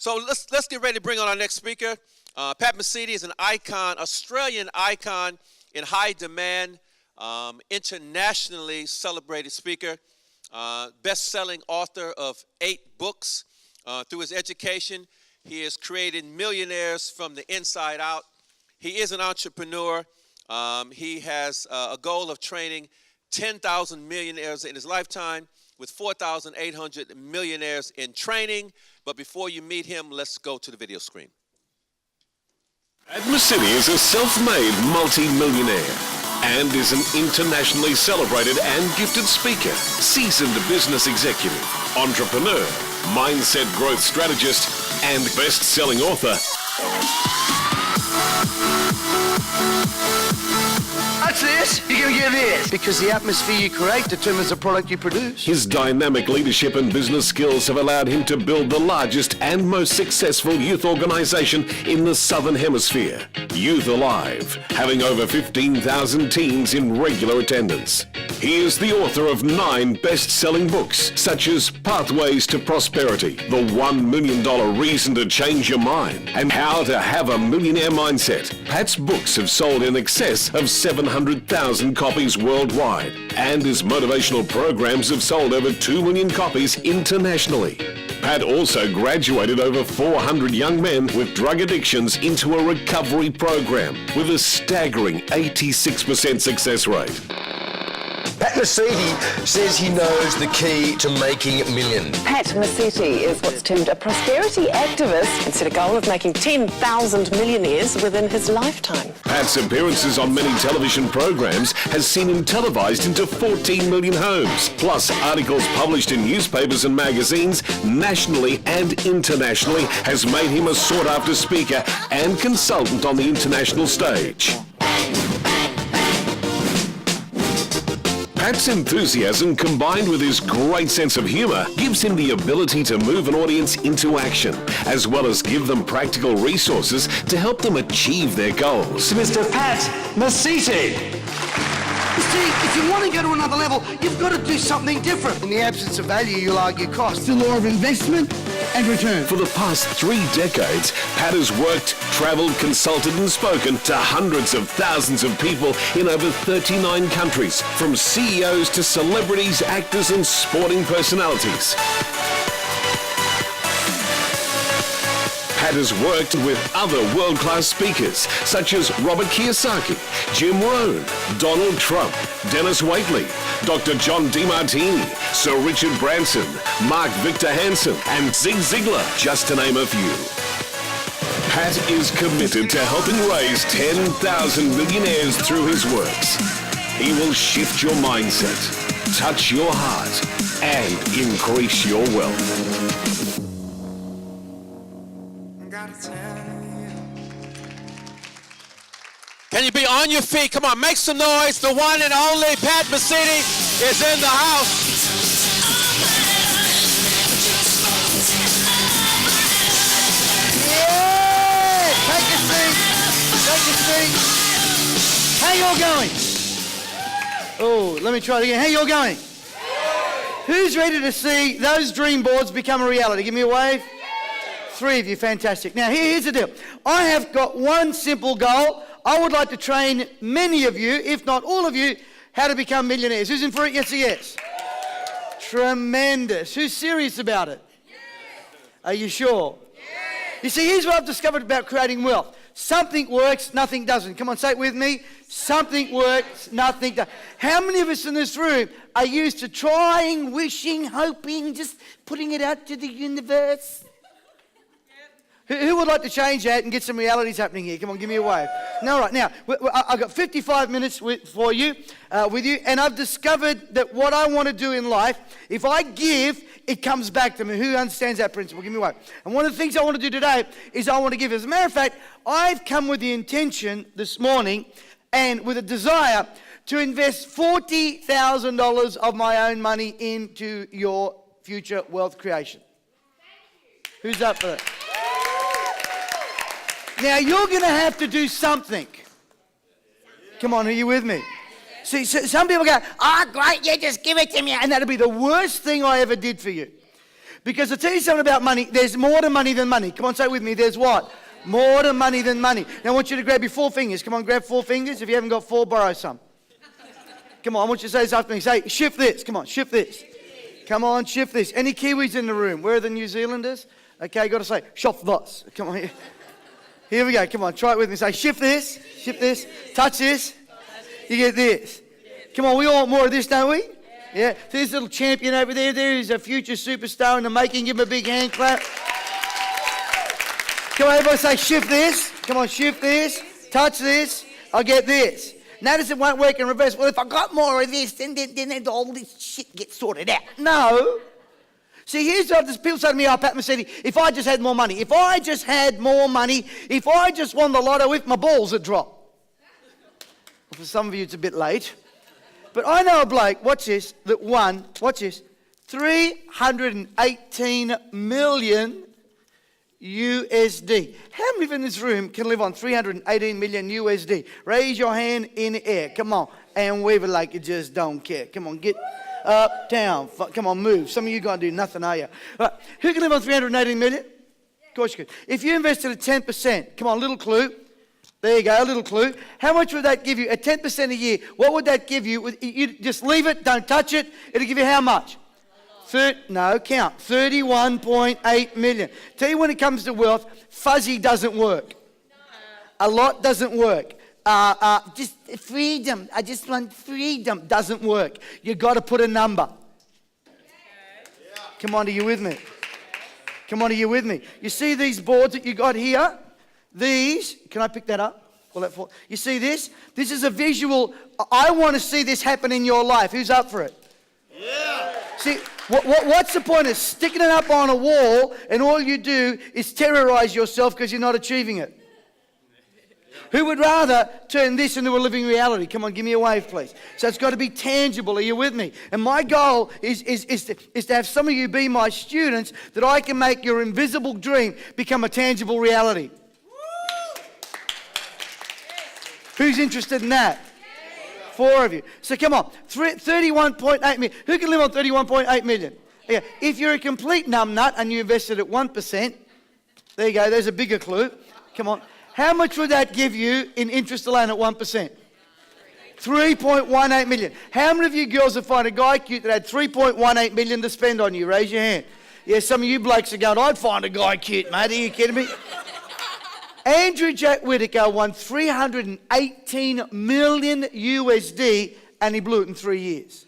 So let's get ready to bring on our next speaker. Pat Mesiti is an icon, Australian icon in high demand, internationally celebrated speaker, best-selling author of 8 books. Through his education, he has created millionaires from the inside out. He is an entrepreneur. He has a goal of training 10,000 millionaires in his lifetime, with 4,800 millionaires in training. But before you meet him, let's go to the video screen. Pat Mesiti is a self-made multi-millionaire and is an internationally celebrated and gifted speaker, seasoned business executive, entrepreneur, mindset growth strategist, and best-selling author. What's this? You're going to get this. Because the atmosphere you create determines the product you produce. His dynamic leadership and business skills have allowed him to build the largest and most successful youth organisation in the Southern Hemisphere, Youth Alive, having over 15,000 teens in regular attendance. He is the author of 9 best-selling books, such as Pathways to Prosperity, The $1 Million Reason to Change Your Mind, and How to Have a Millionaire Mindset. Pat's books have sold in excess of 700,000 copies worldwide, and his motivational programs have sold over 2 million copies internationally. Pat also graduated over 400 young men with drug addictions into a recovery program with a staggering 86% success rate. Pat Mesiti says he knows the key to making millions. Pat Mesiti is what's termed a prosperity activist and set a goal of making 10,000 millionaires within his lifetime. Pat's appearances on many television programs has seen him televised into 14 million homes, plus articles published in newspapers and magazines nationally and internationally has made him a sought-after speaker and consultant on the international stage. Pat's enthusiasm, combined with his great sense of humour, gives him the ability to move an audience into action, as well as give them practical resources to help them achieve their goals. Mr. Pat Mesiti. You see, if you want to go to another level, you've got to do something different. In the absence of value, you'll argue cost. It's the law of investment and return. For the past 3 decades, Pat has worked, travelled, consulted and spoken to hundreds of thousands of people in over 39 countries, from CEOs to celebrities, actors and sporting personalities. Pat has worked with other world-class speakers such as Robert Kiyosaki, Jim Rohn, Donald Trump, Dennis Waitley, Dr. John DeMartini, Sir Richard Branson, Mark Victor Hansen, and Zig Ziglar, just to name a few. Pat is committed to helping raise 10,000 millionaires through his works. He will shift your mindset, touch your heart, and increase your wealth. Can you be on your feet? Come on, make some noise. The one and only Pat Mesiti is in the house. Yeah! Take your seat. Take your seat. How y'all going? Oh, let me try it again. How y'all going? Who's ready to see those dream boards become a reality? Give me a wave. 3 of you, fantastic. Now, here's the deal. I have got one simple goal. I would like to train many of you, if not all of you, how to become millionaires. Who's in for it? Yes or yes? Tremendous. Who's serious about it? Are you sure? You see, here's what I've discovered about creating wealth. Something works, nothing doesn't. Come on, say it with me. Something works, nothing does. How many of us in this room are used to trying, wishing, hoping, just putting it out to the universe? Who would like to change that and get some realities happening here? Come on, give me a wave. No, right. Now, I've got 55 minutes for you, and I've discovered that what I want to do in life, if I give, it comes back to me. Who understands that principle? Give me a wave. And one of the things I want to do today is I want to give. As a matter of fact, I've come with the intention this morning and with a desire to invest $40,000 of my own money into your future wealth creation. Who's up for that? Now, you're going to have to do something. Come on, are you with me? See, some people go, oh, great, yeah, just give it to me. And that'll be the worst thing I ever did for you. Because I tell you something about money, there's more to money than money. Come on, say it with me. There's what? More to money than money. Now I want you to grab your 4 fingers. Come on, grab 4 fingers. If you haven't got 4, borrow some. Come on, I want you to say this after me. Say, shift this. Come on, shift this. Come on, shift this. Any Kiwis in the room? Where are the New Zealanders? Okay, got to say, shift this. Come on, here we go. Come on, try it with me. Say, shift this, touch this. You get this. Come on, we all want more of this, don't we? Yeah. So this little champion over there, there is a future superstar in the making. Give him a big hand clap. Come on, everybody say, shift this. Come on, shift this, touch this. I get this. Notice it won't work in reverse. Well, if I got more of this, then all this shit gets sorted out. No. See, here's what people say to me, Pat Mesiti, if I just had more money, if I just had more money, if I just won the lotto, if my balls would drop. Well, for some of you, it's a bit late. But I know a bloke, watch this, that won, watch this, 318 million USD. How many in this room can live on 318 million USD? Raise your hand in the air. Come on. And wave it like you just don't care. Come on, get up, down. Come on, move. Some of you got to do nothing, are you? Right. Who can live on 318 million? Of course you could. If you invested at 10%, come on, little clue. There you go, a little clue. How much would that give you? At 10% a year, what would that give you? You just leave it, don't touch it. It'll give you how much? No, count. 31.8 million. Tell you when it comes to wealth, fuzzy doesn't work. A lot doesn't work. Just freedom. I just want freedom. Doesn't work. You got to put a number. Come on, are you with me? Come on, are you with me? You see these boards that you got here? These, can I pick that up? You see this? This is a visual. I want to see this happen in your life. Who's up for it? Yeah. See, what's the point of sticking it up on a wall and all you do is terrorize yourself because you're not achieving it? Who would rather turn this into a living reality? Come on, give me a wave, please. So it's got to be tangible. Are you with me? And my goal is to have some of you be my students, that I can make your invisible dream become a tangible reality. Who's interested in that? 4 of you. So come on, 31.8 million. Who can live on 31.8 million? Yeah. If you're a complete numbnut and you invested at 1%, there you go, there's a bigger clue. Come on. How much would that give you in interest alone at 1%? 3.18 million. How many of you girls would find a guy cute that had 3.18 million to spend on you? Raise your hand. Yeah, some of you blokes are going, I'd find a guy cute, mate. Are you kidding me? Andrew Jack Whitaker won 318 million USD and he blew it in 3 years.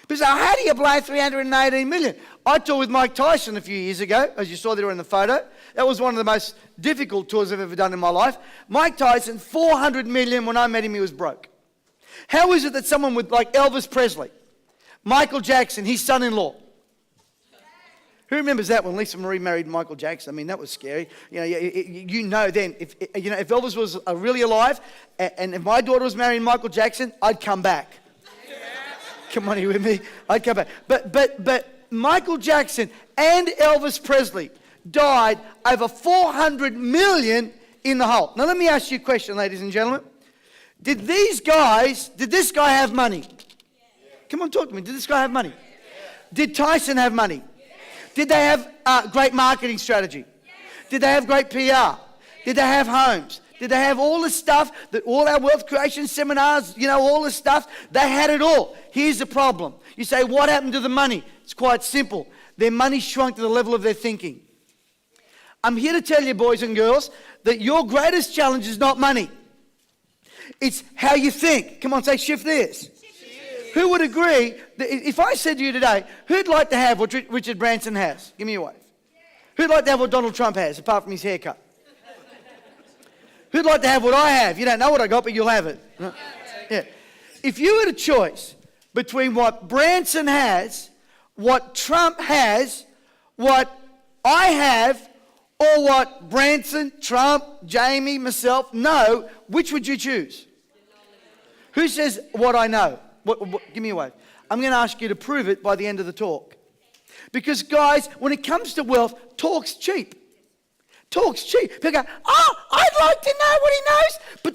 But so how do you blow 318 million? I toured with Mike Tyson a few years ago, as you saw there in the photo. That was one of the most difficult tours I've ever done in my life. Mike Tyson, 400 million. When I met him, he was broke. How is it that someone with like Elvis Presley, Michael Jackson, his son-in-law, who remembers that when Lisa Marie married Michael Jackson? I mean, that was scary. You know then, if Elvis was really alive and if my daughter was marrying Michael Jackson, I'd come back. Come on, are you with me? I'd come back. But Michael Jackson and Elvis Presley died over 400 million in the hole. Now, let me ask you a question, ladies and gentlemen. Did this guy have money? Come on, talk to me. Did this guy have money? Did Tyson have money? Did they have great marketing strategy? Did they have great PR? Did they have homes? Did they have all the stuff that all our wealth creation seminars, all the stuff? They had it all. Here's the problem. You say, what happened to the money? It's quite simple. Their money shrunk to the level of their thinking. I'm here to tell you, boys and girls, that your greatest challenge is not money. It's how you think. Come on, say, shift this. Who would agree that if I said to you today, who'd like to have what Richard Branson has? Give me a wave. Who'd like to have what Donald Trump has, apart from his haircut? Who'd like to have what I have? You don't know what I got, but you'll have it. Yeah. If you had a choice between what Branson has, what Trump has, what I have, or what Branson, Trump, Jamie, myself know, which would you choose? Who says what I know? Give me a wave. I'm going to ask you to prove it by the end of the talk. Because, guys, when it comes to wealth, talk's cheap. talks cheap. People go, oh, I'd like to know what he knows. But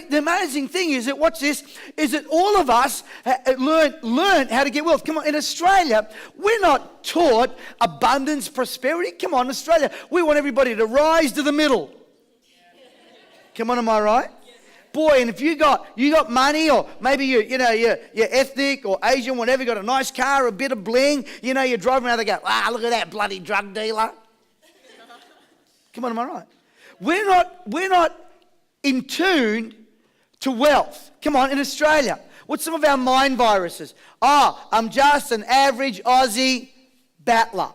the amazing thing is that, watch this, is that all of us learn how to get wealth. Come on, in Australia, we're not taught abundance, prosperity. Come on, Australia, we want everybody to rise to the middle. Come on, am I right? Boy, and if you got money, or maybe you're ethnic or Asian, whatever, you got a nice car, a bit of bling, you're driving around, they go, look at that bloody drug dealer. Come on, am I right? We're not in tune to wealth. Come on, in Australia, what's some of our mind viruses? I'm just an average Aussie battler.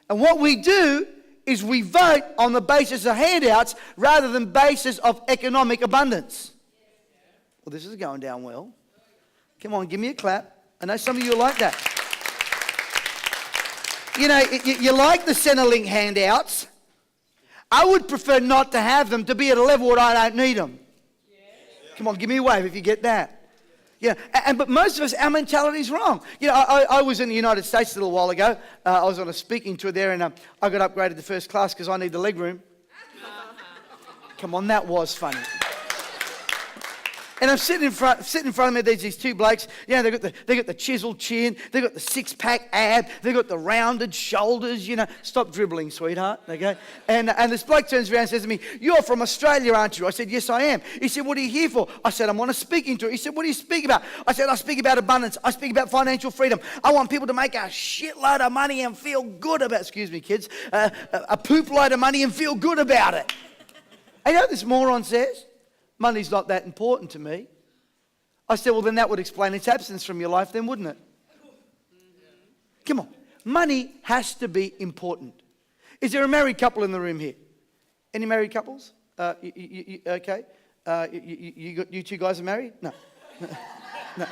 And what we do is we vote on the basis of handouts rather than basis of economic abundance. Well, this is going down well. Come on, give me a clap. I know some of you are like that. You like the Centrelink handouts. I would prefer not to have them, to be at a level where I don't need them. Come on, give me a wave if you get that. But most of us, our mentality is wrong. I was in the United States a little while ago. I was on a speaking tour there, and I got upgraded to first class because I need the leg room. Come on, that was funny. And I'm sitting in front of me. There's these two blokes. They got the chiseled chin. They got the six-pack ab. They got the rounded shoulders. Stop dribbling, sweetheart. Okay. And this bloke turns around and says to me, "You're from Australia, aren't you?" I said, "Yes, I am." He said, "What are you here for?" I said, "I'm on a speaking tour." He said, "What do you speak about?" I said, "I speak about abundance. I speak about financial freedom. I want people to make a shitload of money and feel good about." Excuse me, kids. A poop load of money and feel good about it. And you know what this moron says? Money's not that important to me. I said, well, then that would explain its absence from your life then, wouldn't it? Come on. Money has to be important. Is there a married couple in the room here? Any married couples? Okay. You two guys are married? No. No.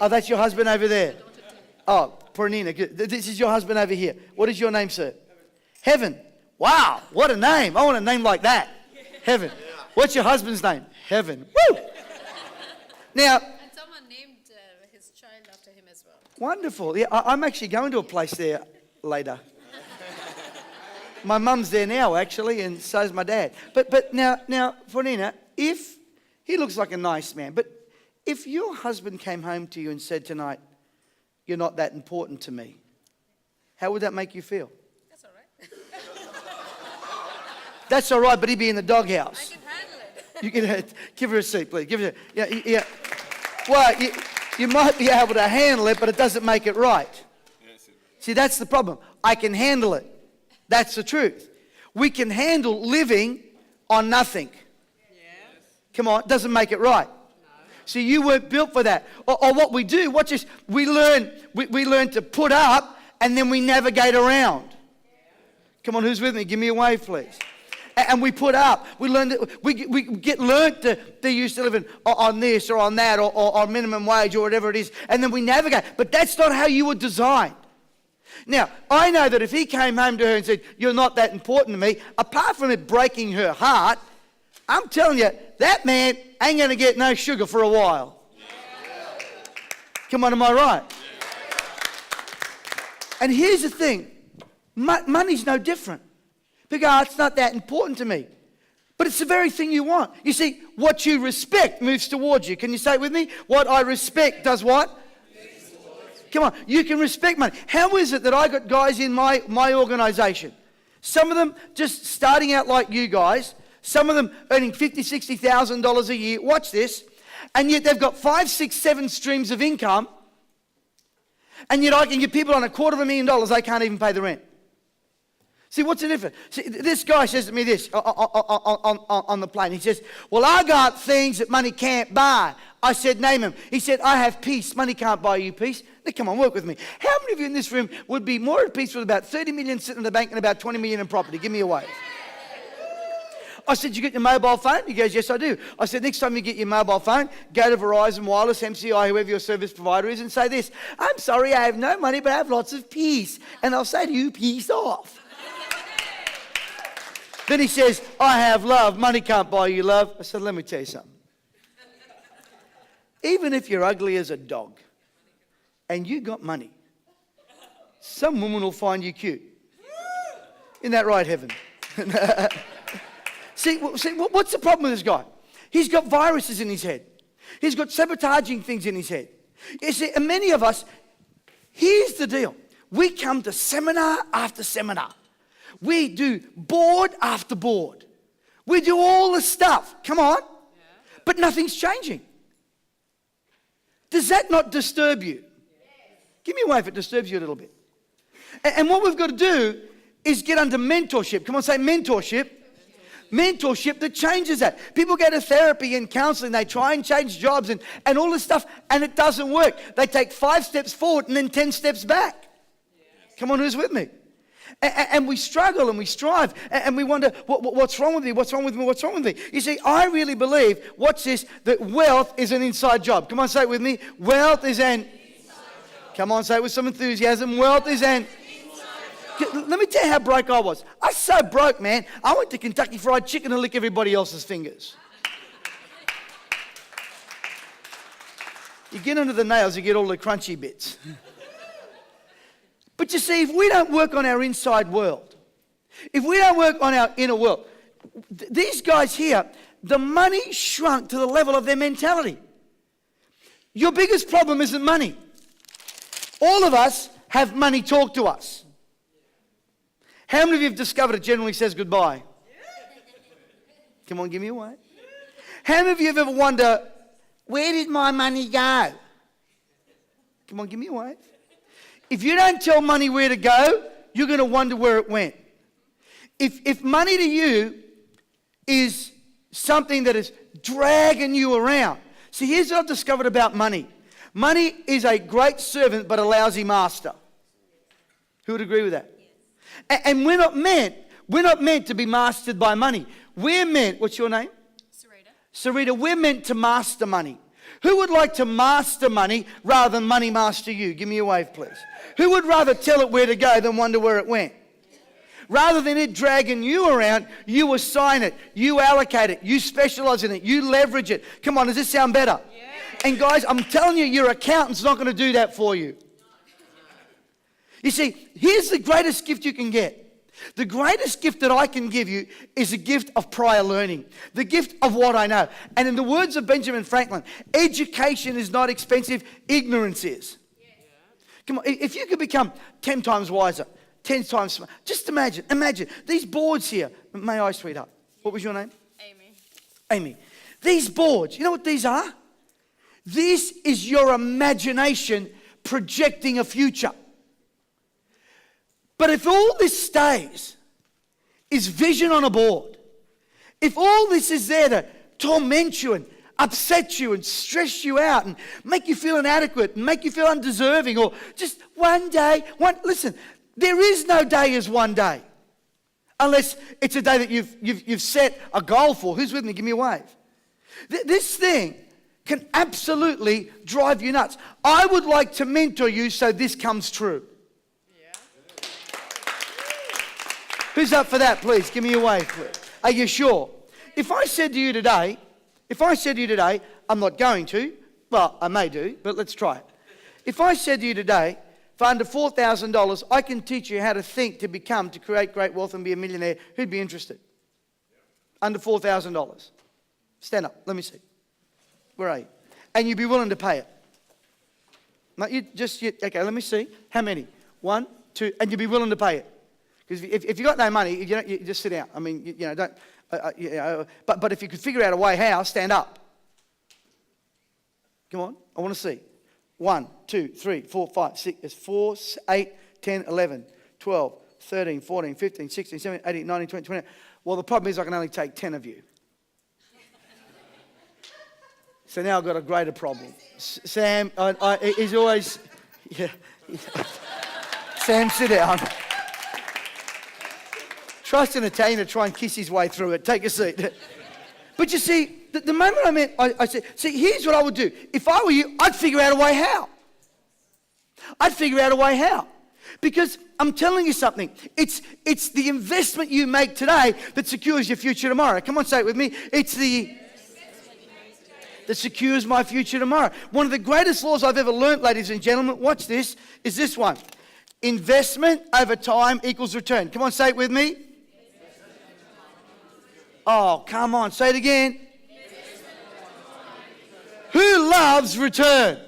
Oh, that's your husband over there. Oh, Pernina. This is your husband over here. What is your name, sir? Heaven. Wow, what a name. I want a name like that. Heaven. What's your husband's name? Heaven. Woo! Now, and someone named his child after him as well. Wonderful. Yeah, I'm actually going to a place there later. My mum's there now, actually, and so's my dad. But now, Fornina, if he looks like a nice man, but if your husband came home to you and said tonight, "You're not that important to me," how would that make you feel? That's all right. That's all right, but he'd be in the doghouse. I can handle it. You can give her a seat, please. Give her. Yeah. Well, you might be able to handle it, but it doesn't make it right. See, that's the problem. I can handle it. That's the truth. We can handle living on nothing. Yes. Come on, it doesn't make it right. No. See, you weren't built for that. Or what we do, watch this. We learn to put up, and then we navigate around. Yeah. Come on, who's with me? Give me a wave, please. And we put up. We learn that we get learnt to they used to live on this or on that or on minimum wage or whatever it is, and then we navigate. But that's not how you were designed. Now, I know that if he came home to her and said, "You're not that important to me," apart from it breaking her heart, I'm telling you, that man ain't going to get no sugar for a while. Yeah. Come on, am I right? Yeah. And here's the thing. Money's no different. Because it's not that important to me. But it's the very thing you want. You see, what you respect moves towards you. Can you say it with me? What I respect does what? Come on, you can respect money. How is it that I got guys in my organisation? Some of them just starting out like you guys. Some of them earning $50,000, $60,000 a year. Watch this. And yet they've got 5, 6, 7 streams of income. And yet I can get people on $250,000, they can't even pay the rent. See, what's the difference? See, this guy says to me this on the plane. He says, "Well, I got things that money can't buy." I said, "Name them." He said, "I have peace. Money can't buy you peace." Now, come on, work with me. How many of you in this room would be more at peace with about 30 million sitting in the bank and about 20 million in property? Give me a wave. I said, "You got your mobile phone?" He goes, "Yes, I do." I said, "Next time you get your mobile phone, go to Verizon Wireless, MCI, whoever your service provider is, and say this: 'I'm sorry, I have no money, but I have lots of peace.' And they'll say to you, 'Peace off.'" Then he says, "I have love. Money can't buy you love." I said, "Let me tell you something. Even if you're ugly as a dog and you got money, some woman will find you cute. Isn't that right, Heaven? See, what's the problem with this guy? He's got viruses in his head. He's got sabotaging things in his head. You see, and many of us, here's the deal. We come to seminar after seminar. We do board after board. We do all the stuff. Come on. But nothing's changing. Does that not disturb you? Give me a wave if it disturbs you a little bit. And what we've got to do is get under mentorship. Come on, say mentorship. Mentorship that changes that. People go to therapy and counseling, they try and change jobs and all this stuff, and it doesn't work. They take 5 steps forward and then 10 steps back. Come on, who's with me? And we struggle and we strive and we wonder, what's wrong with me? What's wrong with me? What's wrong with me? You see, I really believe, watch this, that wealth is an inside job. Come on, say it with me. Wealth is an inside job. Come on, say it with some enthusiasm. Wealth is an Let me tell you how broke I was. I was so broke, man. I went to Kentucky Fried Chicken to lick everybody else's fingers. You get under the nails, you get all the crunchy bits. But you see, if we don't work on our inside world, if we don't work on our inner world, these guys here, the money shrunk to the level of their mentality. Your biggest problem isn't money. All of us have money talk to us. How many of you have discovered it generally says goodbye? Come on, give me a wave. How many of you have ever wondered, where did my money go? Come on, give me a wave. If you don't tell money where to go, you're going to wonder where it went. If money to you is something that is dragging you around. See, here's what I've discovered about money. Money is a great servant but a lousy master. Who would agree with that? And we're not meant to be mastered by money. We're meant, what's your name? Sarita, we're meant to master money. Who would like to master money rather than money master you? Give me a wave, please. Who would rather tell it where to go than wonder where it went? Rather than it dragging you around, you assign it, you allocate it, you specialize in it, you leverage it. Come on, does this sound better? Yeah. And guys, I'm telling you, your accountant's not going to do that for you. You see, here's the greatest gift you can get. The greatest gift that I can give you is a gift of prior learning, the gift of what I know. And in the words of Benjamin Franklin, education is not expensive, ignorance is. Come on, if you could become 10 times wiser, 10 times smarter, just imagine these boards here. May I, sweetheart? What was your name? Amy. These boards, you know what these are? This is your imagination projecting a future. But if all this stays is vision on a board, if all this is there to torment you and upset you and stress you out and make you feel inadequate and make you feel undeserving or just one day, listen, there is no day as one day unless it's a day that you've set a goal for. Who's with me? Give me a wave. This thing can absolutely drive you nuts. I would like to mentor you so this comes true. Who's up for that, please? Give me a wave, please. Are you sure? If I said to you today, I'm not going to, well, I may do, but let's try it. If I said to you today, for under $4,000, I can teach you how to think, to become, to create great wealth and be a millionaire, who'd be interested? Under $4,000. Stand up, let me see. Where are you? And you'd be willing to pay it. No, okay, let me see. How many? 1, 2, and you'd be willing to pay it. Because if you've got no money, you just sit down. I mean, don't. But if you could figure out a way how, stand up. Come on, I want to see. 1, 2, 3, 4, 5, 6, it's 4, 8, 10, 11, 12, 13, 14, 15, 16, 17, 18, 19, 20, 20. Well, the problem is I can only take 10 of you. So now I've got a greater problem. Sam, he's always... Yeah. Sam, sit down. Trust an Italian to try and kiss his way through it. Take a seat. But you see, the moment I said, see, here's what I would do. If I were you, I'd figure out a way how. Because I'm telling you something. It's the investment you make today that secures your future tomorrow. Come on, say it with me. It's that secures my future tomorrow. One of the greatest laws I've ever learned, ladies and gentlemen, watch this, is this one. Investment over time equals return. Come on, say it with me. Oh, come on. Say it again. Who loves return?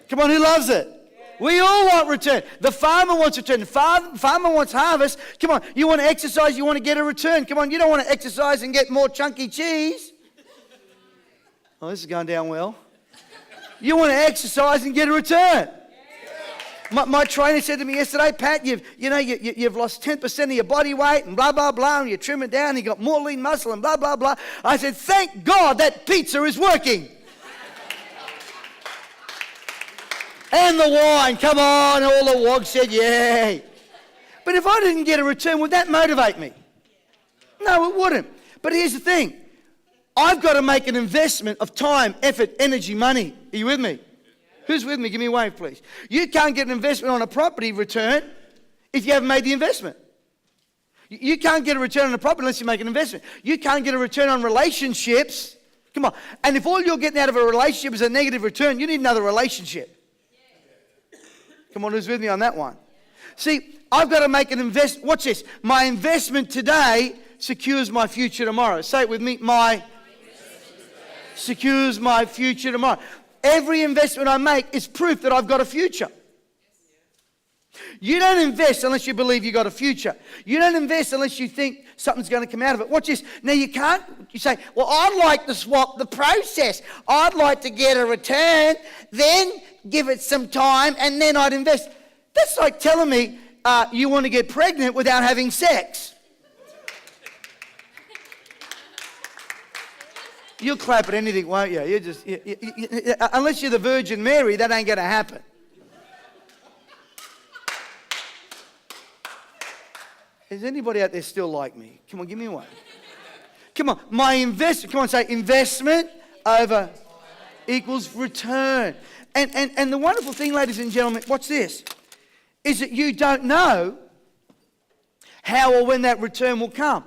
Come on, who loves it? We all want return. The farmer wants return. The farmer wants harvest. Come on, you want to exercise, you want to get a return. Come on, you don't want to exercise and get more chunky cheese. Oh, this is going down well. You want to exercise and get a return. My trainer said to me yesterday, Pat, you've lost 10% of your body weight and blah, blah, blah, and you trim it down, and you got more lean muscle and blah, blah, blah. I said, thank God that pizza is working. And the wine, come on, all the wogs said, yay. But if I didn't get a return, would that motivate me? No, it wouldn't. But here's the thing. I've got to make an investment of time, effort, energy, money. Are you with me? Who's with me? Give me a wave, please. You can't get an investment on a property return if you haven't made the investment. You can't get a return on a property unless you make an investment. You can't get a return on relationships. Come on. And if all you're getting out of a relationship is a negative return, you need another relationship. Come on, who's with me on that one? See, I've got to make an investment. Watch this. My investment today secures my future tomorrow. Say it with me. My secures my future tomorrow. Every investment I make is proof that I've got a future. You don't invest unless you believe you've got a future. You don't invest unless you think something's going to come out of it. Watch this. Now you say, well, I'd like to swap the process. I'd like to get a return, then give it some time, and then I'd invest. That's like telling me you want to get pregnant without having sex. You'll clap at anything, won't you? Unless you're the Virgin Mary, that ain't going to happen. Is anybody out there still like me? Come on, give me one. Come on, my investment. Come on, say investment over equals return. And the wonderful thing, ladies and gentlemen, watch this, is that you don't know how or when that return will come.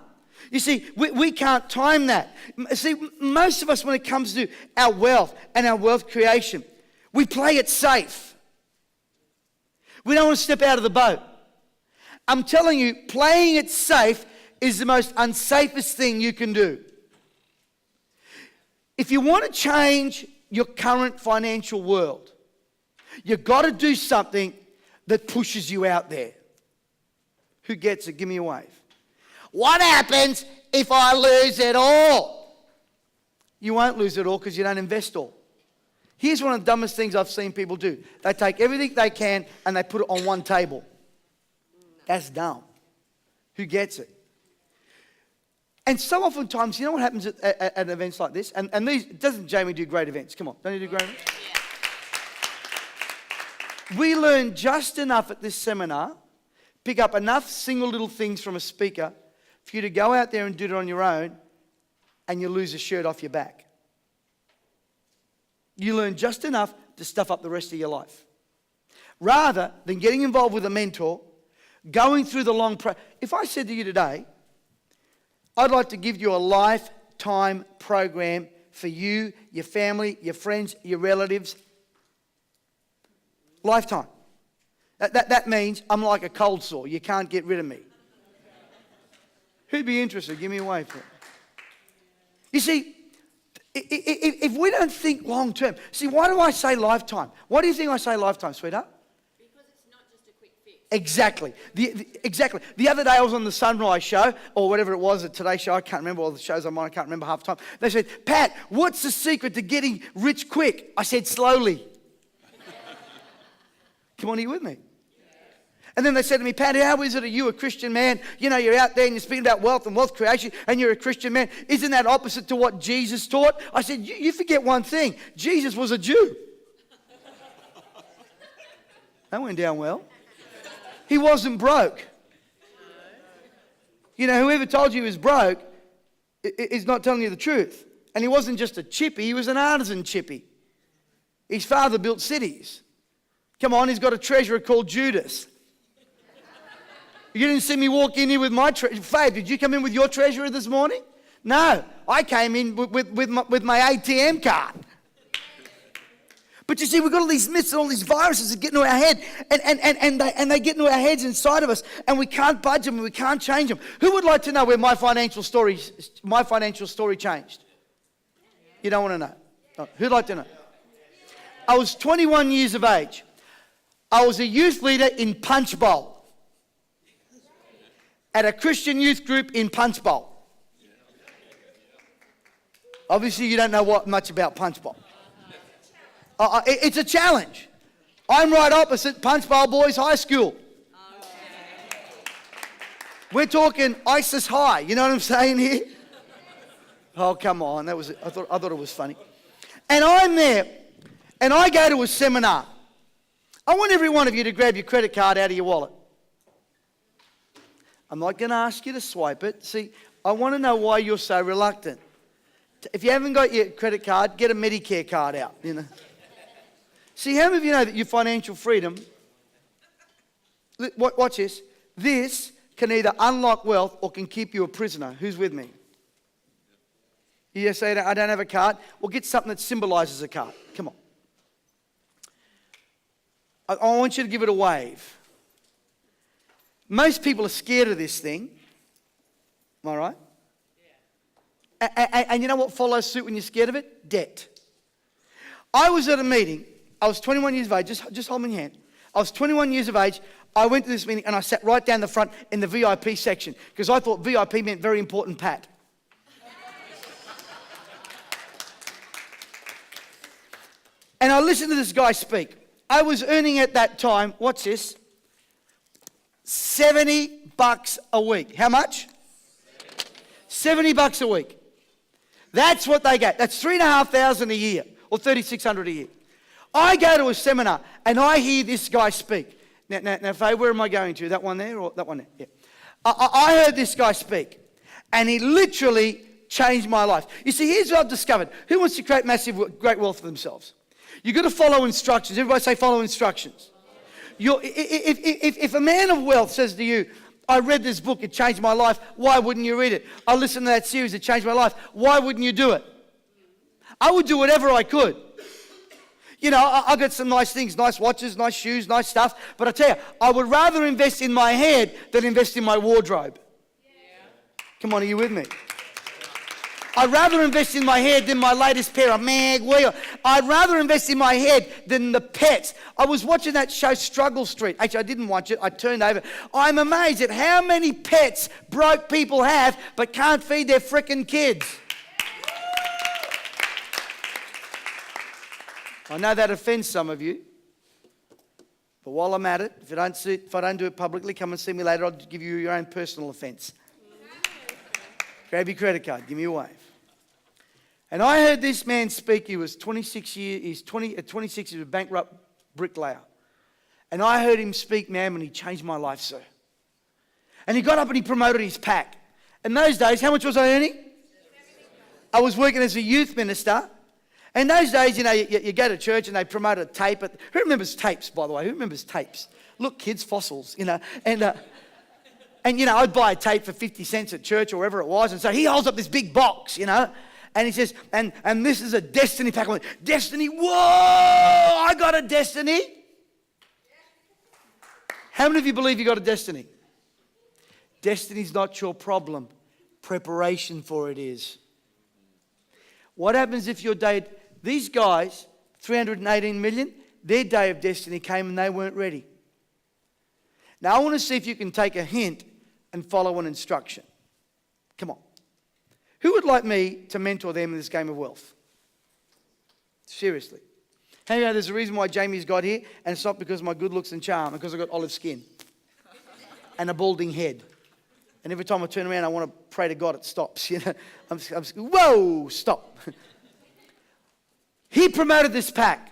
You see, we can't time that. See, most of us, when it comes to our wealth and our wealth creation, we play it safe. We don't want to step out of the boat. I'm telling you, playing it safe is the most unsafest thing you can do. If you want to change your current financial world, you've got to do something that pushes you out there. Who gets it? Give me a wave. What happens if I lose it all? You won't lose it all because you don't invest all. Here's one of the dumbest things I've seen people do. They take everything they can and they put it on one table. That's dumb. Who gets it? And so oftentimes, you know what happens at events like this? And these, doesn't Jamie do great events? Come on, don't you do great events? We learn just enough at this seminar, pick up enough single little things from a speaker for you to go out there and do it on your own, and you lose a shirt off your back. You learn just enough to stuff up the rest of your life. Rather than getting involved with a mentor, going through the long if I said to you today, I'd like to give you a lifetime program for you, your family, your friends, your relatives. Lifetime. That means I'm like a cold sore. You can't get rid of me. Who'd be interested? Give me a wave for it. You see, if we don't think long term, see, why do I say lifetime? Why do you think I say lifetime, sweetheart? Because it's not just a quick fix. Exactly. Exactly. The other day I was on the Sunrise show, or whatever it was, the Today show, I can't remember all the shows I'm on, I can't remember half the time. They said, Pat, what's the secret to getting rich quick? I said, slowly. Come on, are you with me? And then they said to me, Pat, how is it that you, a Christian man, you're out there and you're speaking about wealth and wealth creation and you're a Christian man. Isn't that opposite to what Jesus taught? I said, you forget one thing. Jesus was a Jew. That went down well. He wasn't broke. Whoever told you he was broke is not telling you the truth. And he wasn't just a chippy, he was an artisan chippy. His father built cities. Come on, he's got a treasurer called Judas. You didn't see me walk in here with my treasurer. Faith, did you come in with your treasurer this morning? No, I came in with my ATM card. But you see, we've got all these myths and all these viruses that get into our head, and they get into our heads inside of us, and we can't budge them and we can't change them. Who would like to know where my financial story changed? You don't want to know? No. Who'd like to know? I was 21 years of age. I was a youth leader in Punch Bowl. At a Christian youth group in Punch Bowl. Obviously, you don't know much about Punch Bowl. It's a challenge. I'm right opposite Punch Bowl Boys High School. We're talking ISIS high. You know what I'm saying here? Oh, come on. I thought it was funny. And I'm there, and I go to a seminar. I want every one of you to grab your credit card out of your wallet. I'm not going to ask you to swipe it. See, I want to know why you're so reluctant. If you haven't got your credit card, get a Medicare card out, you know. See, how many of you know that your financial freedom, watch this, this can either unlock wealth or can keep you a prisoner. Who's with me? You say, I don't have a card. Well, get something that symbolizes a card. Come on. I want you to give it a wave. Most people are scared of this thing. Am I right? Yeah. And you know what follows suit when you're scared of it? Debt. I was at a meeting. I was 21 years of age. Just hold my hand. I was 21 years of age. I went to this meeting and I sat right down the front in the VIP section because I thought VIP meant very important Pat. And I listened to this guy speak. I was earning at that time, watch this, $70 a week. How much? $70 a week. That's what they get. That's $3,500 a year or $3,600 a year. I go to a seminar and I hear this guy speak. Now, Faye, where am I going to? That one there or that one there? Yeah. I heard this guy speak and he literally changed my life. You see, here's what I've discovered. Who wants to create great wealth for themselves? You've got to follow instructions. Everybody say follow instructions. If a man of wealth says to you, I read this book, it changed my life, why wouldn't you read it? I listened to that series, it changed my life, why wouldn't you do it? I would do whatever I could. You know, I got some nice things, nice watches, nice shoes, nice stuff, but I tell you, I would rather invest in my head than invest in my wardrobe. Come on, are you with me? I'd rather invest in my head than my latest pair of mag wheel. I'd rather invest in my head than the pets. I was watching that show Struggle Street. Actually, I didn't watch it. I turned over. I'm amazed at how many pets broke people have but can't feed their frickin' kids. I know that offends some of you. But while I'm at it, if I don't do it publicly, come and see me later. I'll give you your own personal offence. Grab your credit card. Give me a wave. And I heard this man speak. He was 26 years. At 26, he was a bankrupt bricklayer. And I heard him speak, man, and he changed my life, sir. And he got up and he promoted his pack. In those days, how much was I earning? I was working as a youth minister. In those days, you know, you go to church and they promote a tape. Who remembers tapes, by the way? Who remembers tapes? Look, kids, fossils, you know. And, you know, I'd buy a tape for 50 cents at church or wherever it was. And so he holds up this big box, you know. And he says, and this is a Destiny pack. I'm like, Destiny, whoa, I got a Destiny. How many of you believe you got a Destiny? Destiny's not your problem. Preparation for it is. What happens if your day, these guys, 318 million, their day of destiny came and they weren't ready. Now, I want to see if you can take a hint and follow an instruction. Come on. Who would like me to mentor them in this game of wealth? Seriously. Hey, there's a reason why Jamie's got here, and it's not because of my good looks and charm, because I've got olive skin and a balding head. And every time I turn around, I want to pray to God it stops. You know, I'm whoa, stop. He promoted this pack.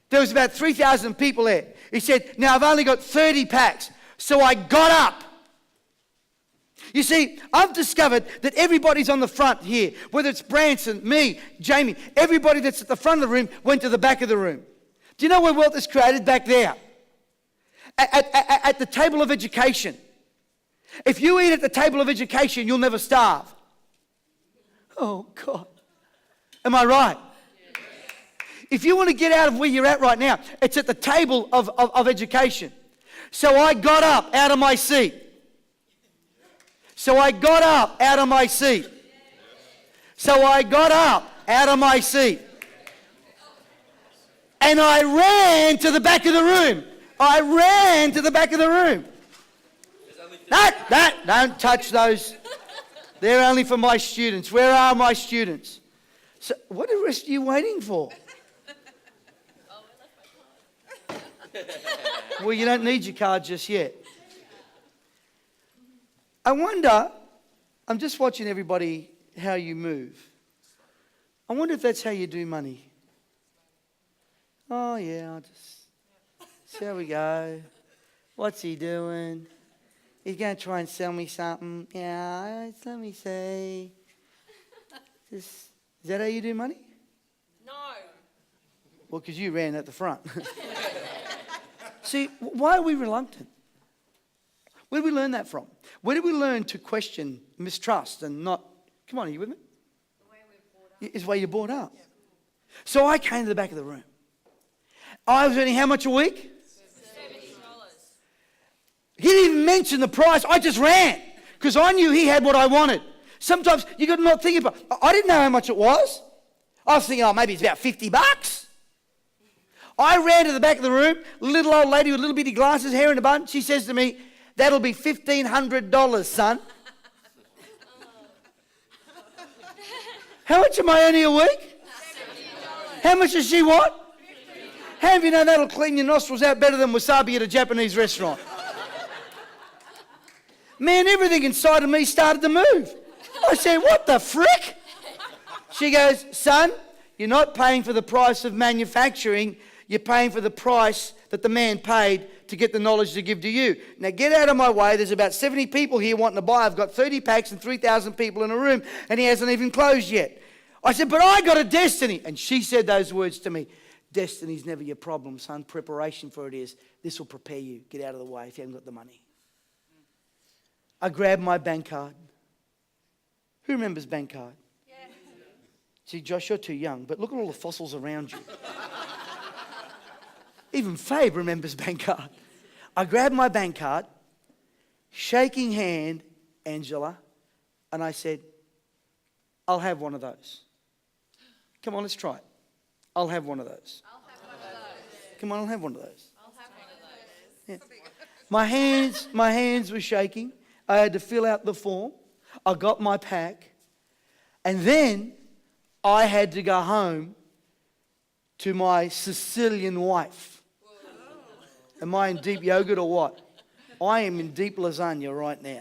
There was about 3,000 people there. He said, now I've only got 30 packs. So I got up. You see, I've discovered that everybody's on the front here, whether it's Branson, me, Jamie, everybody that's at the front of the room went to the back of the room. Do you know where wealth is created? Back there. At the table of education. If you eat at the table of education, you'll never starve. Oh, God. Am I right? If you want to get out of where you're at right now, it's at the table of education. So I got up out of my seat. So I got up out of my seat. So I got up out of my seat. And I ran to the back of the room. I ran to the back of the room. Don't touch those. They're only for my students. Where are my students? So what the rest are you waiting for? Well, you don't need your card just yet. I wonder, I'm just watching everybody, how you move. I wonder if that's how you do money. Oh, yeah, I'll just see how we go. What's he doing? He's going to try and sell me something. Yeah, let me see. Is that how you do money? No. Well, because you ran at the front. See, why are we reluctant? Where did we learn that from? Where did we learn to question, mistrust, and not... Come on, are you with me? The way we're brought up. It's the way you're brought up. Yeah. So I came to the back of the room. I was earning how much a week? $70. He didn't even mention the price. I just ran because I knew he had what I wanted. Sometimes you got to not think about it. I didn't know how much it was. I was thinking, oh, maybe it's about $50. I ran to the back of the room, little old lady with little bitty glasses, hair in a bun. She says to me, that'll be $1,500, son. How much am I earning a week? $70. How much does she want? How have you know that'll clean your nostrils out better than wasabi at a Japanese restaurant? Man, everything inside of me started to move. I said, what the frick? She goes, son, you're not paying for the price of manufacturing. You're paying for the price that the man paid to get the knowledge to give to you. Now get out of my way. There's about 70 people here wanting to buy. I've got 30 packs and 3,000 people in a room, and he hasn't even closed yet. I said, but I got a destiny. And she said those words to me. Destiny's never your problem, son. Preparation for it is. This will prepare you. Get out of the way if you haven't got the money. I grabbed my bank card. Who remembers bank card? Yeah. See, Josh, you're too young, but look at all the fossils around you. Even Fabe remembers bank card. I grabbed my bank card, shaking hand, Angela, and I said, I'll have one of those. Come on, let's try it. I'll have one of those. I'll have one of those. Come on, I'll have one of those. I'll have one of those. Yeah. My hands were shaking. I had to fill out the form. I got my pack. And then I had to go home to my Sicilian wife. Am I in deep yogurt or what? I am in deep lasagna right now.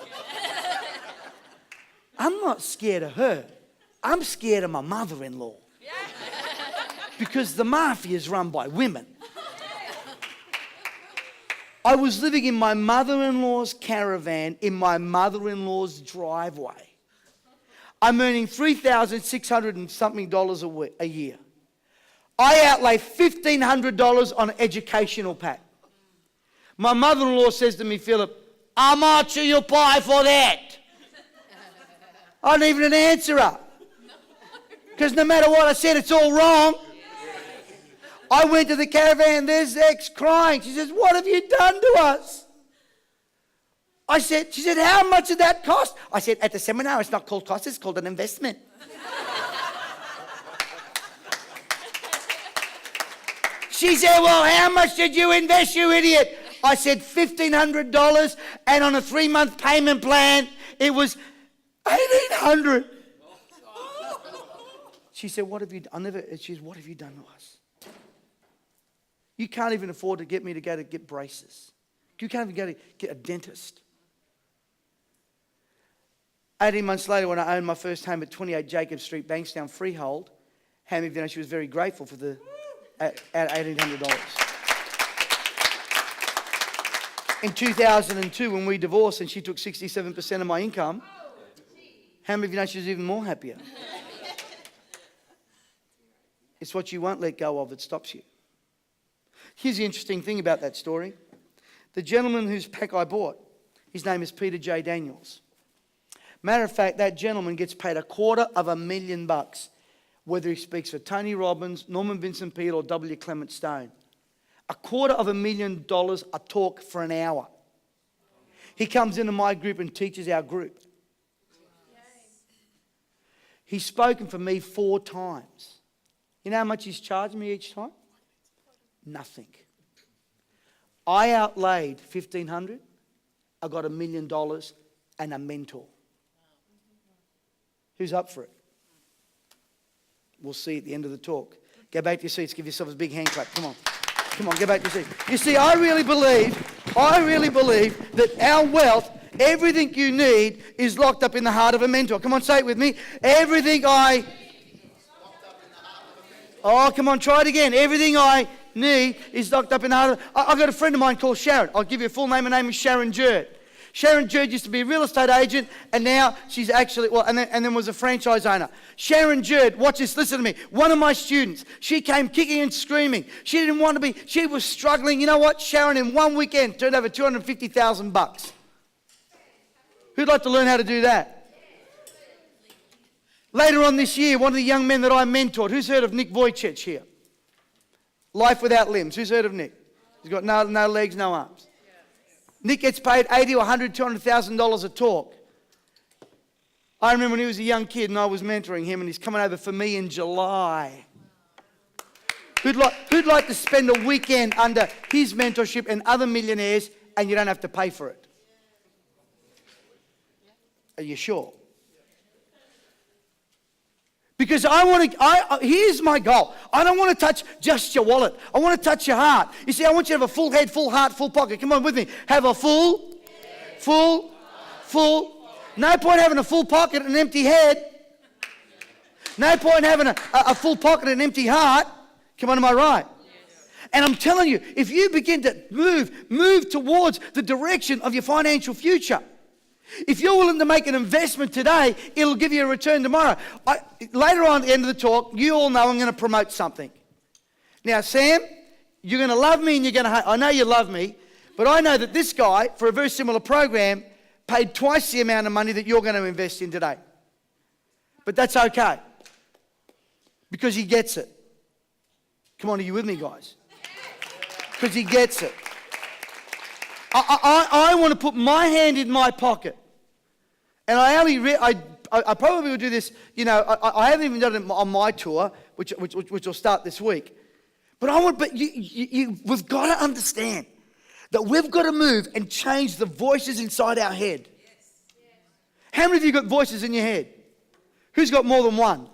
I'm not scared of her. I'm scared of my mother-in-law. Because the mafia is run by women. I was living in my mother-in-law's caravan in my mother-in-law's driveway. I'm earning $3,600 and something a year. I outlay $1,500 on an educational pack. My mother-in-law says to me, Philip, how much will you pay for that? I don't even answer her. Because no matter what I said, it's all wrong. I went to the caravan, there's X crying. She says, what have you done to us? She said, how much did that cost? I said, at the seminar, it's not called cost, it's called an investment. She said, well, how much did you invest, you idiot? I said, $1,500, and on a 3-month payment plan, it was $1,800. She said, what have you done? She said, what have you done to us? You can't even afford to get me to go to get braces. You can't even go to get a dentist. 18 months later, when I owned my first home at 28 Jacob Street, Bankstown, freehold, Hammy, you know, she was very grateful for the at $1,800. In 2002, when we divorced and she took 67% of my income, how many of you know she was even more happier? It's what you won't let go of that stops you. Here's the interesting thing about that story. The gentleman whose pack I bought, his name is Peter J. Daniels. Matter of fact, that gentleman gets paid $250,000 whether he speaks for Tony Robbins, Norman Vincent Peale, or W. Clement Stone. $250,000 a talk for an hour. He comes into my group and teaches our group. He's spoken for me 4 times. You know how much he's charged me each time? Nothing. I outlaid $1,500. I got $1 million and a mentor. Who's up for it? We'll see at the end of the talk. Go back to your seats. Give yourselves a big hand clap. Come on. Come on, get back to your seats. You see, I really believe that our wealth, everything you need, is locked up in the heart of a mentor. Come on, say it with me. Oh, come on, try it again. Everything I need is locked up in the heart of... I've got a friend of mine called Sharon. I'll give you a full name. Her name is Sharon Jerd. Sharon Jerd used to be a real estate agent, and now she's actually, and then was a franchise owner. Sharon Jerd, watch this, listen to me. One of my students, she came kicking and screaming. She didn't want to be, she was struggling. You know what? Sharon, in one weekend, turned over $250,000. Who'd like to learn how to do that? Later on this year, one of the young men that I mentored, who's heard of Nick Vujicic here? Life without limbs. Who's heard of Nick? He's got no legs, no arms. Nick gets paid $80,000 or $100,000, $200,000 a talk. I remember when he was a young kid and I was mentoring him, and he's coming over for me in July. Who'd like to spend a weekend under his mentorship and other millionaires, and you don't have to pay for it? Are you sure? Because here's my goal. I don't want to touch just your wallet. I want to touch your heart. You see, I want you to have a full head, full heart, full pocket. Come on with me. Have a full. No point having a full pocket and an empty head. No point having a full pocket and an empty heart. Come on, am I right? And I'm telling you, if you begin to move towards the direction of your financial future, if you're willing to make an investment today, it'll give you a return tomorrow. Later on at the end of the talk, you all know I'm going to promote something. Now, Sam, you're going to love me and you're going to hate. I know you love me, but I know that this guy, for a very similar program, paid twice the amount of money that you're going to invest in today. But that's okay, because he gets it. Come on, are you with me, guys? Because he gets it. I want to put my hand in my pocket. And I probably will do this, you know, I haven't even done it on my tour, which will start this week. But we've got to understand that we've got to move and change the voices inside our head. How many of you got voices in your head? Who's got more than one?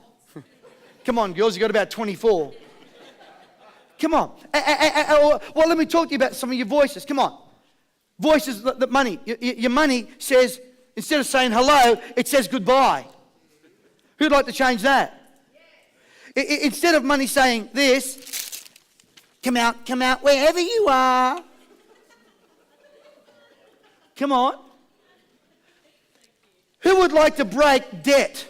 Come on, girls, you got about 24. Come on. Well, let me talk to you about some of your voices. Come on. Voices, the money. Your money says, instead of saying hello, it says goodbye. Who'd like to change that? Instead of money saying this, come out, wherever you are. Come on. Who would like to break debt?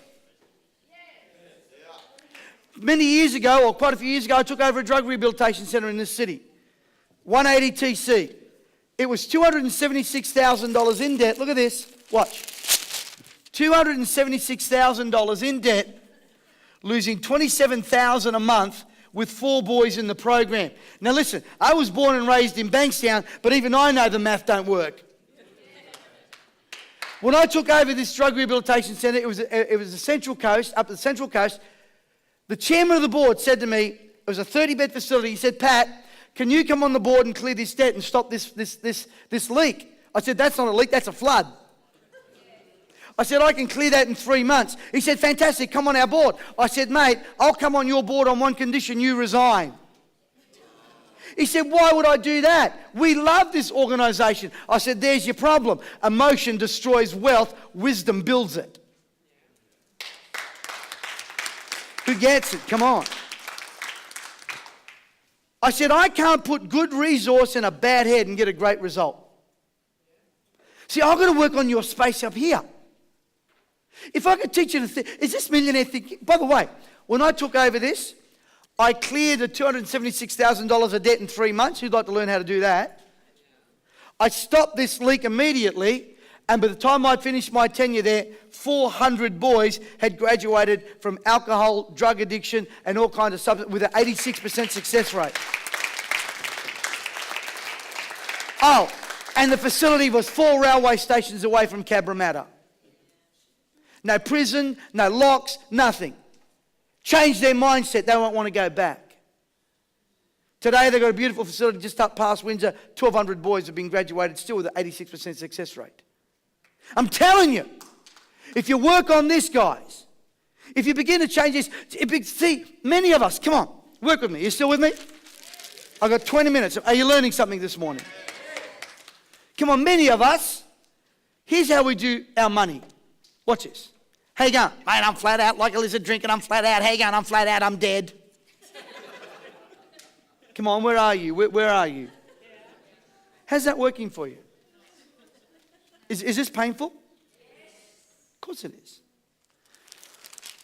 Many years ago, or quite a few years ago, I took over a drug rehabilitation centre in this city. 180 TC. It was $276,000 in debt. Look at this. Watch. $276,000 in debt, losing $27,000 a month with 4 boys in the program. Now listen, I was born and raised in Bankstown, but even I know the math don't work. When I took over this drug rehabilitation centre, it was the Central Coast, up the Central Coast. The chairman of the board said to me, it was a 30-bed facility, he said, Pat, can you come on the board and clear this debt and stop this leak? I said, that's not a leak, that's a flood. I said, I can clear that in 3 months. He said, fantastic, come on our board. I said, mate, I'll come on your board on one condition, you resign. He said, why would I do that? We love this organisation. I said, there's your problem. Emotion destroys wealth, wisdom builds it. Who gets it? Come on. I said, I can't put good resource in a bad head and get a great result. See, I've got to work on your space up here. If I could teach you to think, is this millionaire thinking? By the way, when I took over this, I cleared the $276,000 of debt in 3 months. Who'd like to learn how to do that? I stopped this leak immediately, And by the time I'd finished my tenure there, 400 boys had graduated from alcohol, drug addiction, and all kinds of substances with an 86% success rate. Oh, and the facility was 4 railway stations away from Cabramatta. No prison, no locks, nothing. Changed their mindset. They won't want to go back. Today they've got a beautiful facility just up past Windsor. 1,200 boys have been graduated still with an 86% success rate. I'm telling you, if you work on this, guys, if you begin to change this, see, many of us, come on, work with me. You still with me? I've got 20 minutes. Are you learning something this morning? Come on, many of us, here's how we do our money. Watch this. How you going? Mate, I'm flat out like a lizard drinking. I'm flat out. How you going? I'm flat out. I'm dead. Come on, where are you? Where are you? How's that working for you? Is this painful? Of course it is.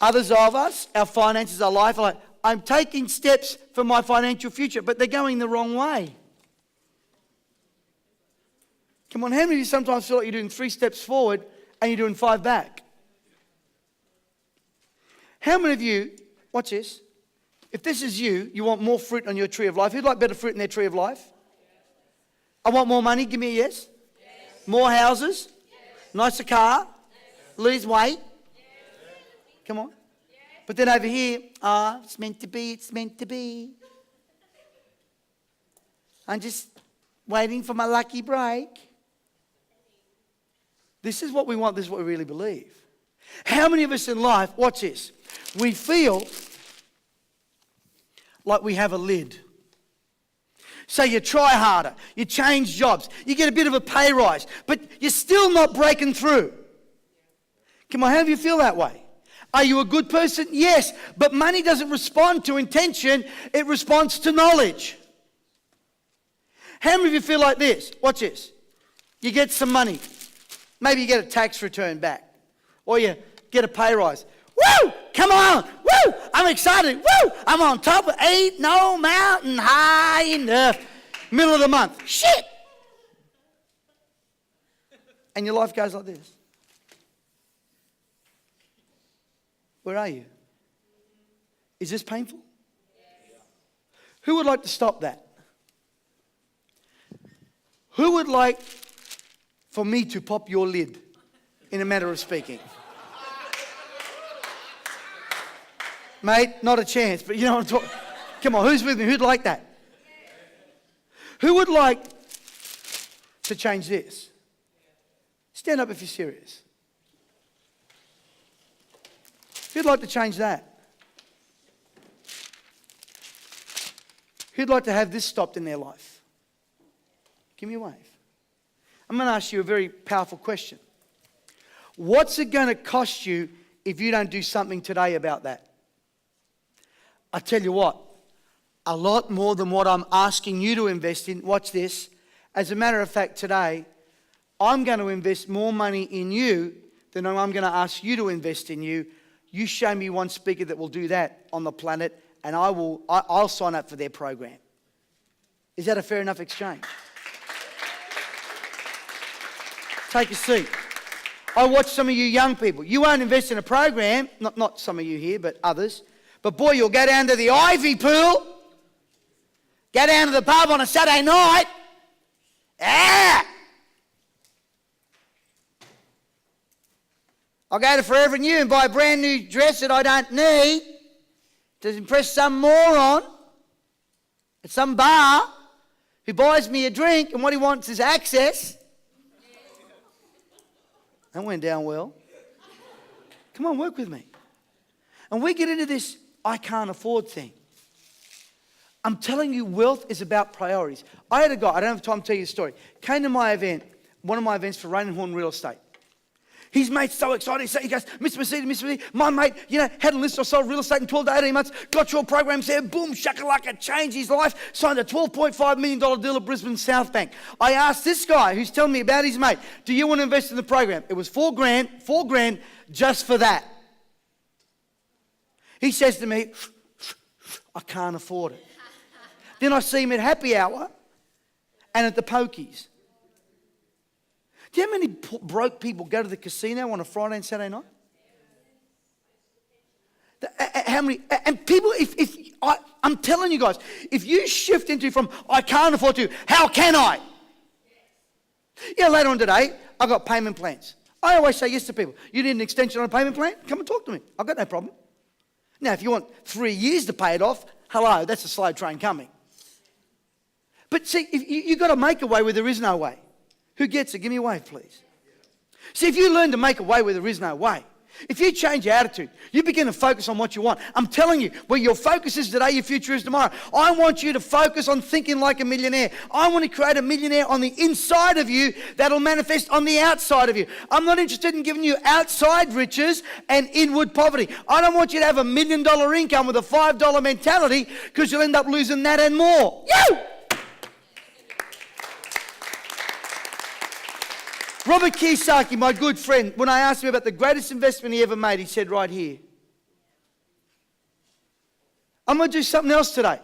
Others of us, our finances, our life, are like, I'm taking steps for my financial future, but they're going the wrong way. Come on, how many of you sometimes feel like you're doing 3 steps forward and you're doing 5 back? How many of you, watch this, if this is you, you want more fruit on your tree of life. Who'd like better fruit in their tree of life? I want more money, give me a yes. More houses, nicer car, lose weight. Come on. But then over here, it's meant to be, it's meant to be. I'm just waiting for my lucky break. This is what we want, this is what we really believe. How many of us in life, watch this, we feel like we have a lid. So you try harder, you change jobs, you get a bit of a pay rise, but you're still not breaking through. Come on, how do you feel that way? Are you a good person? Yes, but money doesn't respond to intention, it responds to knowledge. How many of you feel like this? Watch this. You get some money. Maybe you get a tax return back. Or you get a pay rise. Woo! Come on! Woo! I'm excited. Woo! I'm on top. Ain't no mountain high enough. Middle of the month. Shit! And your life goes like this. Where are you? Is this painful? Who would like to stop that? Who would like for me to pop your lid, in a matter of speaking? Mate, not a chance, but you know what I'm talking. Come on, who's with me? Who'd like that? Who would like to change this? Stand up if you're serious. Who'd like to change that? Who'd like to have this stopped in their life? Give me a wave. I'm going to ask you a very powerful question. What's it going to cost you if you don't do something today about that? I tell you what, a lot more than what I'm asking you to invest in. Watch this. As a matter of fact, today, I'm going to invest more money in you than I'm going to ask you to invest in you. You show me one speaker that will do that on the planet, and I'll sign up for their program. Is that a fair enough exchange? Take a seat. I watch some of you young people. You won't invest in a program, not some of you here, but others. But boy, you'll go down to the Ivy pool, go down to the pub on a Saturday night. I'll go to Forever New and buy a brand new dress that I don't need to impress some moron at some bar who buys me a drink and what he wants is access. That went down well. Come on, work with me. And we get into this I can't afford thing. I'm telling you, wealth is about priorities. I had a guy, I don't have time to tell you the story, came to my event, one of my events for Rain and Horn Real Estate. His mate's so excited. He goes, Mr. Mesiti, my mate, had a list of sold real estate in 12 to 18 months, got your programs there, boom, shakalaka, changed his life, signed a $12.5 million deal at Brisbane South Bank. I asked this guy who's telling me about his mate, do you want to invest in the program? It was $4 grand just for that. He says to me, I can't afford it. Then I see him at happy hour and at the pokies. Do you know how many broke people go to the casino on a Friday and Saturday night? How many? And people, I'm telling you guys, if you shift into from I can't afford to, how can I? Yeah, later on today, I've got payment plans. I always say yes to people. You need an extension on a payment plan? Come and talk to me. I've got no problem. Now, if you want 3 years to pay it off, hello, that's a slow train coming. But see, you've got to make a way where there is no way. Who gets it? Give me a wave, please. See, if you learn to make a way where there is no way, if you change your attitude, you begin to focus on what you want. I'm telling you, where your focus is today, your future is tomorrow. I want you to focus on thinking like a millionaire. I want to create a millionaire on the inside of you that'll manifest on the outside of you. I'm not interested in giving you outside riches and inward poverty. I don't want you to have $1 million income with a $5 mentality, because you'll end up losing that and more. You! Robert Kiyosaki, my good friend, when I asked him about the greatest investment he ever made, he said right here, I'm going to do something else today.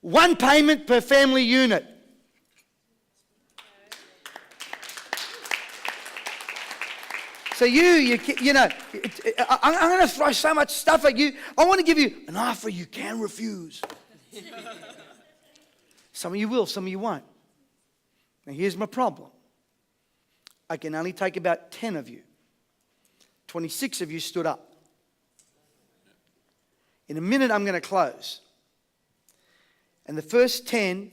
1 payment per family unit. So you know, I'm going to throw so much stuff at you. I want to give you an offer you can refuse. Some of you will, some of you won't. Now here's my problem. I can only take about 10 of you. 26 of you stood up. In a minute, I'm going to close. And the first 10,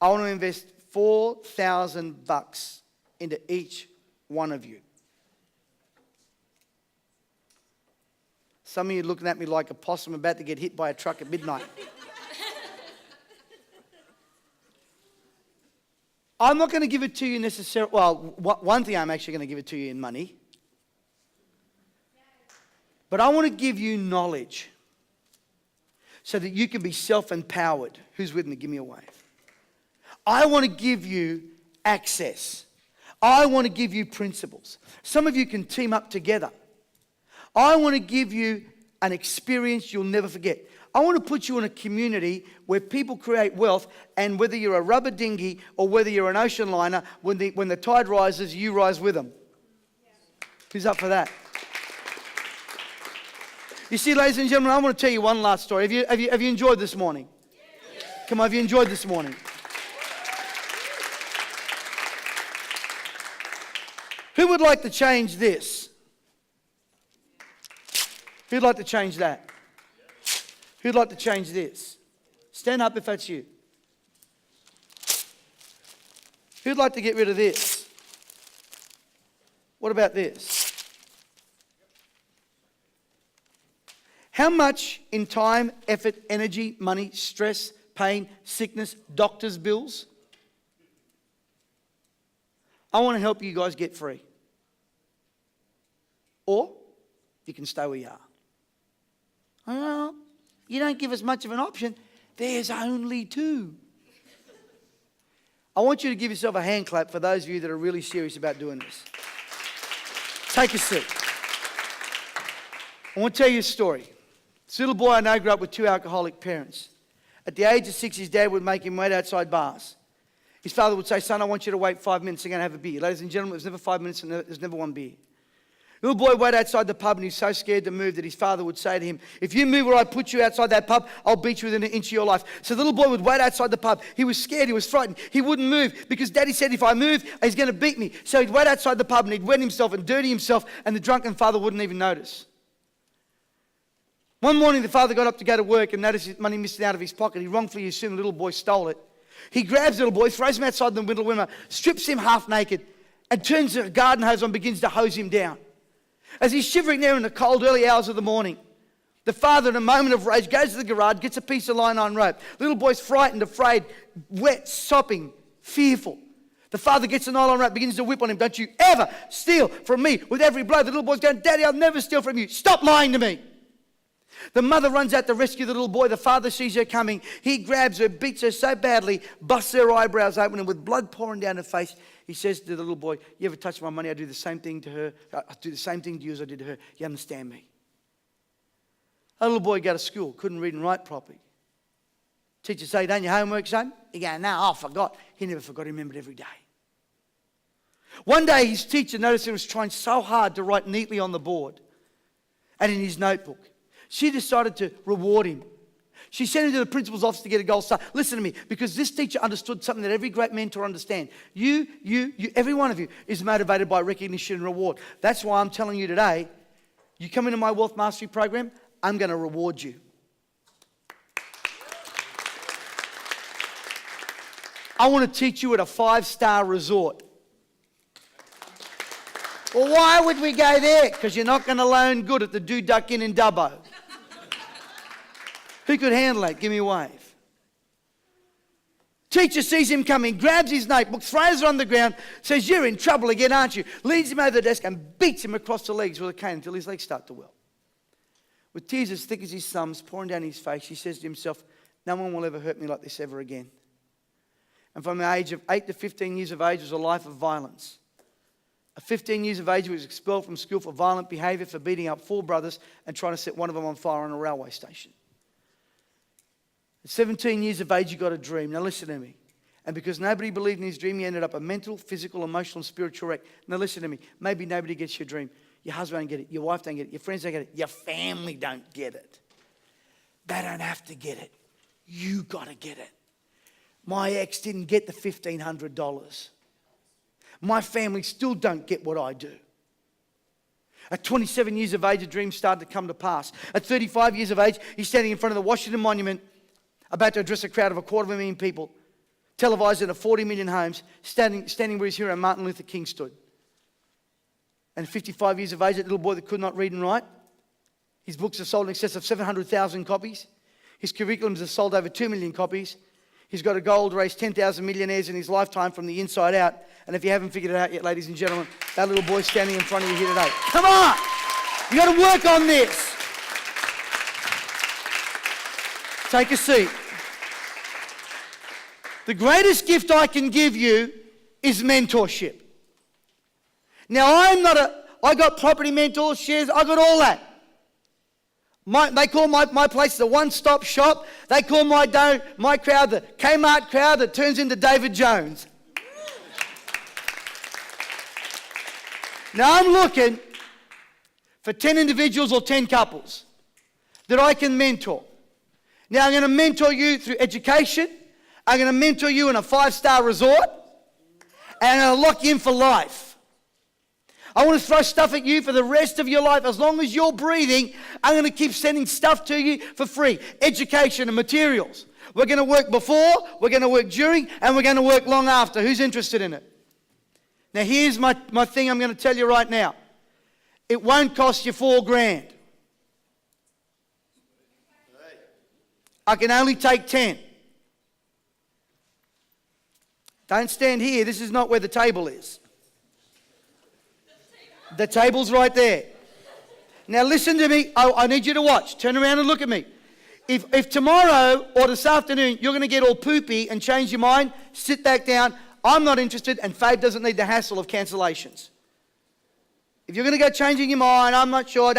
I want to invest $4,000 into each one of you. Some of you looking at me like a possum about to get hit by a truck at midnight. I'm not going to give it to you necessarily. Well, one thing, I'm actually going to give it to you in money. But I want to give you knowledge so that you can be self-empowered. Who's with me? Give me a wave. I want to give you access. I want to give you principles. Some of you can team up together. I want to give you an experience you'll never forget. I want to put you in a community where people create wealth, and whether you're a rubber dinghy or whether you're an ocean liner, when the tide rises, you rise with them. Who's up for that? You see, ladies and gentlemen, I want to tell you one last story. Have you enjoyed this morning? Yes. Come on, have you enjoyed this morning? Who would like to change this? Who'd like to change that? Who'd like to change this? Stand up if that's you. Who'd like to get rid of this? What about this? How much in time, effort, energy, money, stress, pain, sickness, doctor's bills? I want to help you guys get free. Or you can stay where you are. Well, you don't give us much of an option. There's only 2. I want you to give yourself a hand clap for those of you that are really serious about doing this. Take a seat. I want to tell you a story. This little boy I know grew up with 2 alcoholic parents. At the age of 6, his dad would make him wait outside bars. His father would say, son, I want you to wait 5 minutes, I'm going to have a beer. Ladies and gentlemen, it was never 5 minutes and there's never one beer. Little boy waited outside the pub, and he was so scared to move that his father would say to him, if you move where I put you outside that pub, I'll beat you within an inch of your life. So the little boy would wait outside the pub. He was scared, he was frightened. He wouldn't move because Daddy said, if I move, he's going to beat me. So he'd wait outside the pub and he'd wet himself and dirty himself, and the drunken father wouldn't even notice. One morning, the father got up to go to work and noticed his money missing out of his pocket. He wrongfully assumed the little boy stole it. He grabs the little boy, throws him outside the middle window, strips him half naked, and turns the garden hose on and begins to hose him down. As he's shivering there in the cold early hours of the morning, the father, in a moment of rage, goes to the garage, gets a piece of line-on rope. The little boy's frightened, afraid, wet, sopping, fearful. The father gets the nylon rope, begins to whip on him. Don't you ever steal from me. With every blow, the little boy's going, Daddy, I'll never steal from you. Stop lying to me. The mother runs out to rescue the little boy. The father sees her coming. He grabs her, beats her so badly, busts her eyebrows open, and with blood pouring down her face, he says to the little boy, you ever touch my money? I do the same thing to her. I do the same thing to you as I did to her. You understand me? A little boy go to school, couldn't read and write properly. Teacher say, done your homework, son? He go, no, I forgot. He never forgot, he remembered every day. One day his teacher noticed he was trying so hard to write neatly on the board and in his notebook. She decided to reward him. She sent him to the principal's office to get a gold star. Listen to me, because this teacher understood something that every great mentor understands. You, every one of you is motivated by recognition and reward. That's why I'm telling you today, you come into my Wealth Mastery program, I'm going to reward you. I want to teach you at a 5-star resort. Well, why would we go there? Because you're not going to learn good at the Duck Inn in Dubbo. Who could handle that? Give me a wave. Teacher sees him coming, grabs his notebook, throws it on the ground, says, "You're in trouble again, aren't you?" Leads him over the desk and beats him across the legs with a cane until his legs start to well. With tears as thick as his thumbs pouring down his face, he says to himself, "No one will ever hurt me like this ever again." And from the age of 8 to 15 years of age was a life of violence. At 15 years of age, he was expelled from school for violent behaviour, for beating up 4 brothers and trying to set one of them on fire on a railway station. At 17 years of age, he got a dream. Now listen to me. And because nobody believed in his dream, he ended up a mental, physical, emotional, and spiritual wreck. Now listen to me. Maybe nobody gets your dream. Your husband don't get it. Your wife don't get it. Your friends don't get it. Your family don't get it. They don't have to get it. You got to get it. My ex didn't get the $1,500. My family still don't get what I do. At 27 years of age, a dream started to come to pass. At 35 years of age, he's standing in front of the Washington Monument, about to address a crowd of 250,000 people, televised in 40 million homes, standing where his hero Martin Luther King stood. And at 55 years of age, that little boy that could not read and write, his books have sold in excess of 700,000 copies. His curriculums have sold over 2 million copies. He's got a goal to raise 10,000 millionaires in his lifetime from the inside out. And if you haven't figured it out yet, ladies and gentlemen, that little boy's standing in front of you here today. Come on! You got to work on this. Take a seat. The greatest gift I can give you is mentorship. Now, I got property mentors, shares, I got all that. They call my place the one-stop shop. They call my crowd the Kmart crowd that turns into David Jones. Now I'm looking for 10 individuals or 10 couples that I can mentor. Now I'm going to mentor you through education. I'm going to mentor you in a 5-star resort. And I'm going to lock you in for life. I want to throw stuff at you for the rest of your life. As long as you're breathing, I'm going to keep sending stuff to you for free. Education and materials. We're going to work before, we're going to work during, and we're going to work long after. Who's interested in it? Now here's my thing I'm going to tell you right now. It won't cost you $4,000. I can only take 10. Don't stand here. This is not where the table is. The table's right there. Now listen to me. I need you to watch. Turn around and look at me. If tomorrow or this afternoon you're going to get all poopy and change your mind, sit back down. I'm not interested, and Fabe doesn't need the hassle of cancellations. If you're going to go changing your mind, I'm not sure,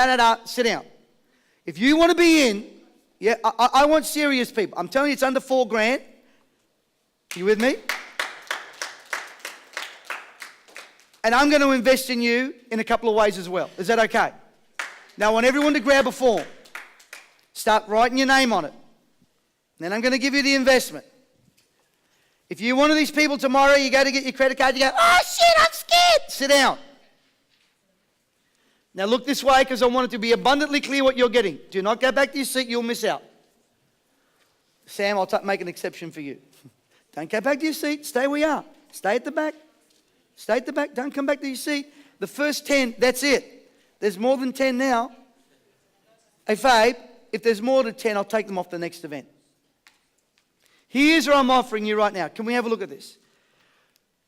sit down. If you want to be in, yeah, I want serious people. I'm telling you, it's under $4,000. You with me? And I'm going to invest in you in a couple of ways as well. Is that okay? Now I want everyone to grab a form. Start writing your name on it. Then I'm going to give you the investment. If you're one of these people tomorrow, you go to get your credit card, you go, "Oh shit, I'm scared." Sit down. Now look this way, because I want it to be abundantly clear what you're getting. Do not go back to your seat, you'll miss out. Sam, I'll make an exception for you. Don't go back to your seat, stay where you are. Stay at the back. Stay at the back, don't come back to your seat. The first 10, that's it. There's more than 10 now. Hey, Fabe, if there's more than 10, I'll take them off the next event. Here's what I'm offering you right now. Can we have a look at this?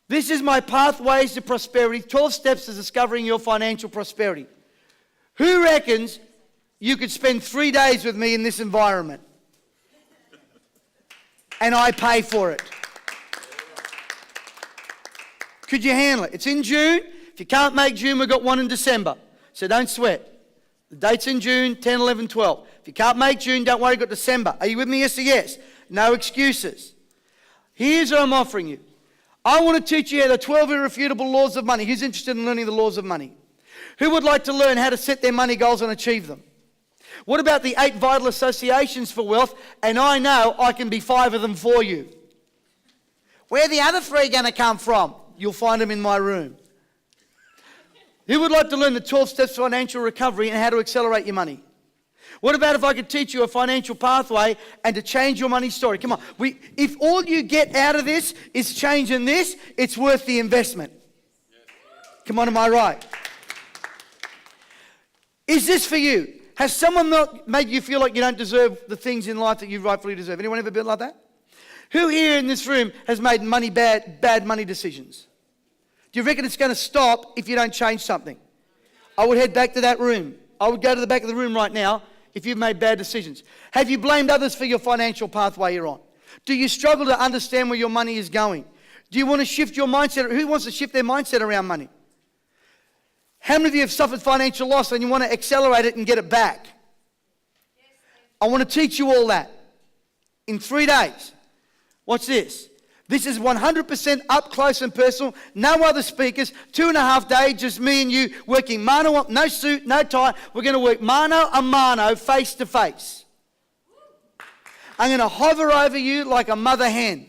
This is my Pathways to Prosperity, 12 steps to discovering your financial prosperity. Who reckons you could spend 3 days with me in this environment? And I pay for it. Could you handle it? It's in June. If you can't make June, we've got one in December. So don't sweat. The date's in June, 10, 11, 12. If you can't make June, don't worry, we've got December. Are you with me? Yes or yes? No excuses. Here's what I'm offering you. I want to teach you how the 12 irrefutable laws of money. Who's interested in learning the laws of money? Who would like to learn how to set their money goals and achieve them? What about the 8 vital associations for wealth? And I know I can be 5 of them for you. Where are the other 3 going to come from? You'll find them in my room. Who would like to learn the 12 steps to financial recovery and how to accelerate your money? What about if I could teach you a financial pathway and to change your money story? Come on. If all you get out of this is changing this, it's worth the investment. Come on, am I right? Is this for you? Has someone not made you feel like you don't deserve the things in life that you rightfully deserve? Anyone ever been like that? Who here in this room has made bad money decisions? Do you reckon it's going to stop if you don't change something? I would head back to that room. I would go to the back of the room right now if you've made bad decisions. Have you blamed others for your financial pathway you're on? Do you struggle to understand where your money is going? Do you want to shift your mindset? Who wants to shift their mindset around money? How many of you have suffered financial loss and you want to accelerate it and get it back? I want to teach you all that in 3 days. Watch this. This is 100% up close and personal. No other speakers. 2.5 days, just me and you working mano, no suit, no tie. We're going to work mano a mano, face to face. I'm going to hover over you like a mother hen.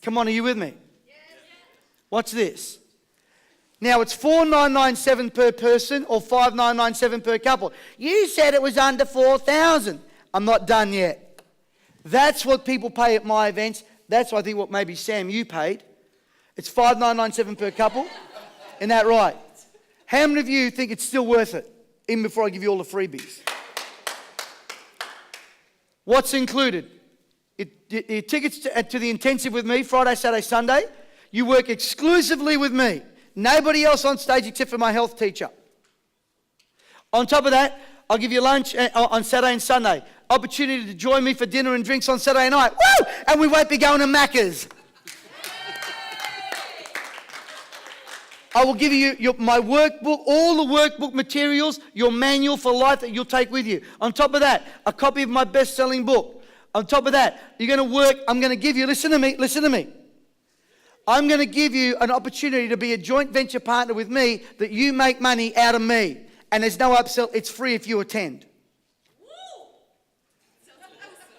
Come on, are you with me? Watch this. Now, it's $4,997 per person or $5,997 per couple. You said it was under $4,000. I'm not done yet. That's what people pay at my events. That's, I think, what maybe, Sam, you paid. It's $5,997 per couple. Isn't that right? How many of you think it's still worth it, even before I give you all the freebies? What's included? Tickets to the intensive with me, Friday, Saturday, Sunday. You work exclusively with me. Nobody else on stage except for my health teacher. On top of that, I'll give you lunch on Saturday and Sunday. Opportunity to join me for dinner and drinks on Saturday night. Woo! And we won't be going to Macca's. I will give you my workbook, all the workbook materials, your manual for life that you'll take with you. On top of that, a copy of my best-selling book. On top of that, you're going to work. I'm going to give you, listen to me. I'm going to give you an opportunity to be a joint venture partner with me that you make money out of me. And there's no upsell. It's free if you attend.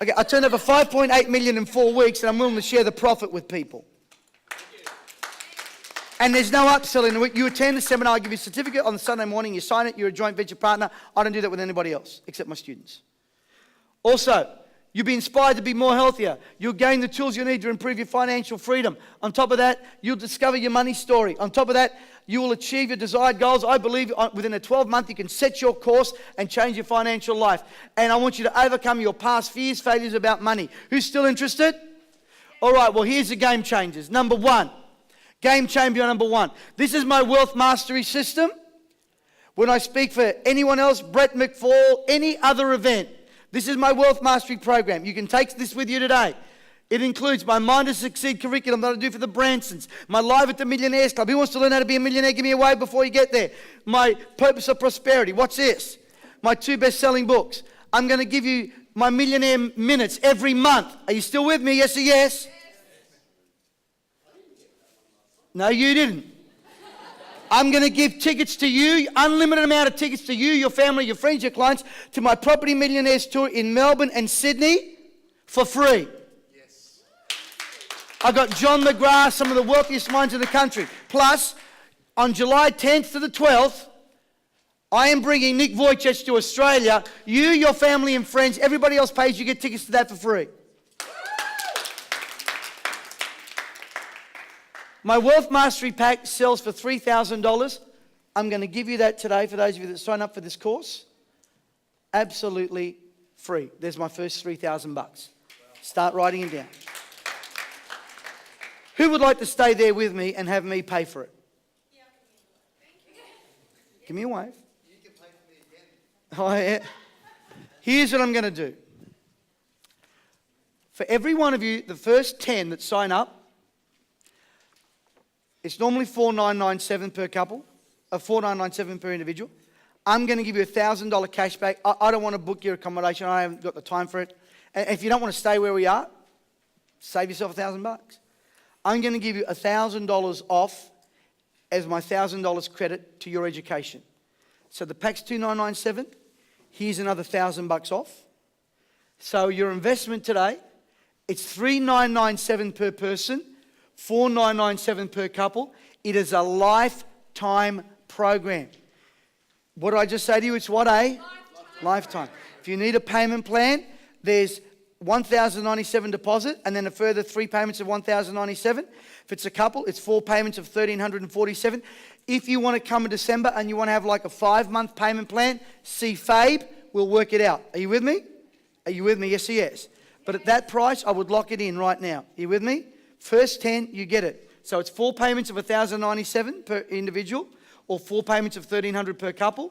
Okay, I turned over 5.8 million in 4 weeks, and I'm willing to share the profit with people. And there's no upselling. You attend the seminar, I give you a certificate on the Sunday morning, you sign it, you're a joint venture partner. I don't do that with anybody else, except my students. Also, you'll be inspired to be more healthier. You'll gain the tools you need to improve your financial freedom. On top of that, you'll discover your money story. On top of that, you will achieve your desired goals. I believe within a 12-month, you can set your course and change your financial life. And I want you to overcome your past fears, failures about money. Who's still interested? All right, well, here's the game changers. Number 1, game changer number 1. This is my wealth mastery system. When I speak for anyone else, Brett McFall, any other event, this is my wealth mastery program. You can take this with you today. It includes my Mind to Succeed curriculum that I do for the Bransons, my Live at the Millionaires Club. Who wants to learn how to be a millionaire? Give me a wave before you get there. My Purpose of Prosperity. What's this? My 2 best-selling books. I'm going to give you my Millionaire Minutes every month. Are you still with me? Yes or yes? No, you didn't. I'm going to give tickets to you, unlimited amount of tickets to you, your family, your friends, your clients, to my Property Millionaires Tour in Melbourne and Sydney for free. Yes. I got John McGrath, some of the wealthiest minds in the country. Plus, on July 10th to the 12th, I am bringing Nick Vujicic to Australia. You, your family and friends, everybody else pays, you get tickets to that for free. My Wealth Mastery Pack sells for $3,000. I'm going to give you that today for those of you that sign up for this course. Absolutely free. There's my first $3,000. Start writing it down. Who would like to stay there with me and have me pay for it? Give me a wave. You can pay for me again. Oh, yeah. Here's what I'm going to do. For every one of you, the first 10 that sign up, it's normally $4,997 per couple, $4,997 per individual. I'm going to give you $1,000 cash back. I don't want to book your accommodation. I haven't got the time for it. And if you don't want to stay where we are, save yourself $1,000. I'm going to give you $1,000 off as my $1,000 credit to your education. So the pack's $2,997. Here's another $1,000 off. So your investment today, it's $3,997 per person, $4,997 per couple. It is a lifetime program. What did I just say to you? It's what, Lifetime. If you need a payment plan, there's $1,097 deposit and then a further 3 payments of $1,097. If it's a couple, it's 4 payments of $1,347. If you want to come in December and you want to have like a 5-month payment plan, see Fabe, we'll work it out. Are you with me? Are you with me? Yes, he is. But at that price, I would lock it in right now. Are you with me? First 10, you get it. So it's 4 payments of $1,097 per individual, or 4 payments of $1,300 per couple,